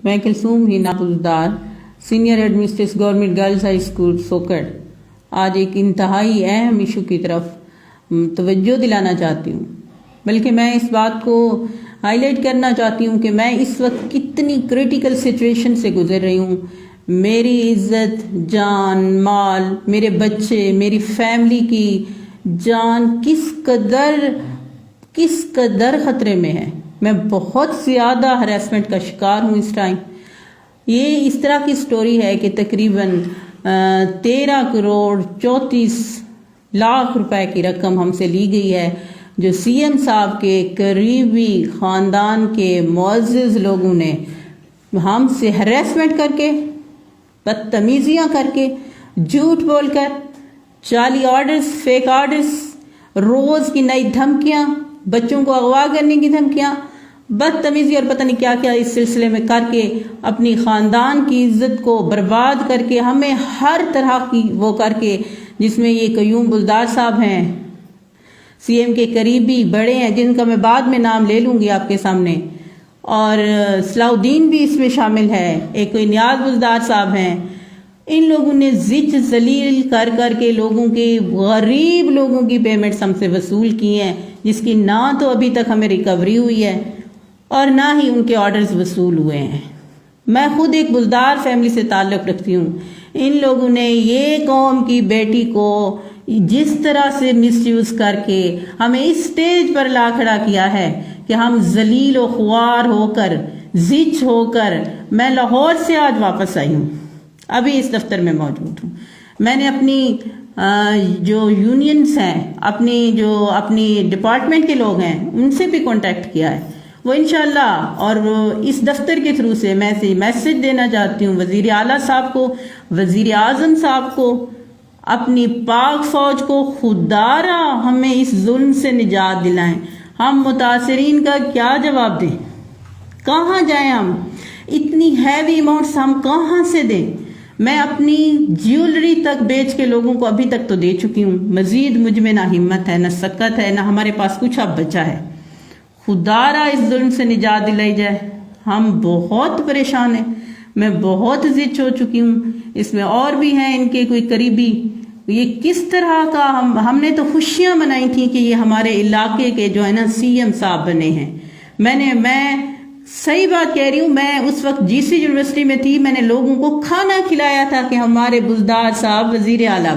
میں Kulsoom Hina Buzdar senior administrators government girls high school Sokar آج ایک انتہائی اہم ایشو کی طرف توجہ دلانا چاہتی ہوں، بلکہ میں اس بات کو ہائی لائٹ کرنا چاہتی ہوں کہ میں اس وقت کتنی کریٹیکل سچویشن سے گزر رہی ہوں۔ میری عزت، جان، مال، میرے بچے، میری فیملی کی جان کس قدر خطرے میں ہے۔ میں بہت زیادہ ہراسمنٹ کا شکار ہوں اس ٹائم۔ یہ اس طرح کی سٹوری ہے کہ تقریباً 13 کروڑ 34 لاکھ روپے کی رقم ہم سے لی گئی ہے، جو سی ایم صاحب کے قریبی خاندان کے معزز لوگوں نے ہم سے ہراسمنٹ کر کے، بدتمیزیاں کر کے، جھوٹ بول کر، جعلی آرڈرز، فیک آرڈرز، روز کی نئی دھمکیاں، بچوں کو اغوا کرنے کی دھمکیاں، بدتمیزی اور پتہ نہیں کیا کیا اس سلسلے میں کر کے اپنی خاندان کی عزت کو برباد کر کے، ہمیں ہر طرح کی وہ کر کے، جس میں یہ قیوم بزدار صاحب ہیں، سی ایم کے قریبی بڑے ہیں جن کا میں بعد میں نام لے لوں گی آپ کے سامنے، اور صلاح الدین بھی اس میں شامل ہے، ایک کوئی نیاز بزدار صاحب ہیں۔ ان لوگوں نے زچ ذلیل کر کے لوگوں کی، غریب لوگوں کی پیمنٹس ہم سے وصول کی ہیں، جس کی نہ تو ابھی تک ہمیں ریکوری ہوئی ہے اور نہ ہی ان کے آرڈرز وصول ہوئے ہیں۔ میں خود ایک بزدار فیملی سے تعلق رکھتی ہوں۔ ان لوگوں نے یہ قوم کی بیٹی کو جس طرح سے مس یوز کر کے ہمیں اس سٹیج پر لا کھڑا کیا ہے کہ ہم ذلیل و خوار ہو کر، زچ ہو کر، میں لاہور سے آج واپس آئی ہوں، ابھی اس دفتر میں موجود ہوں۔ میں نے اپنی جو یونینز ہیں، اپنی ڈپارٹمنٹ کے لوگ ہیں، ان سے بھی کانٹیکٹ کیا ہے۔ وہ انشاءاللہ اور اس دفتر کے تھرو سے میں میسج دینا چاہتی ہوں وزیر اعلیٰ صاحب کو، وزیر اعظم صاحب کو، اپنی پاک فوج کو، خدارا ہمیں اس ظلم سے نجات دلائیں۔ ہم متاثرین کا کیا جواب دیں؟ کہاں جائیں ہم؟ اتنی ہیوی اماؤنٹس ہم کہاں سے دیں؟ میں اپنی جیولری تک بیچ کے لوگوں کو ابھی تک تو دے چکی ہوں، مزید مجھ میں نہ ہمت ہے، نہ سکت ہے، نہ ہمارے پاس کچھ اب بچا ہے۔ خدارا اس ظلم سے نجات دلائی جائے۔ ہم بہت پریشان ہیں، میں بہت زچ ہو چکی ہوں، اس میں اور بھی ہیں ان کے کوئی قریبی۔ یہ کس طرح کا ہم نے تو خوشیاں منائی تھیں کہ یہ ہمارے علاقے کے جو ہے نا سی ایم صاحب بنے ہیں۔ میں صحیح بات کہہ رہی ہوں، میں اس وقت جی سی یونیورسٹی میں تھی، میں نے لوگوں کو کھانا کھلایا تھا کہ ہمارے بزدار صاحب وزیر اعلیٰ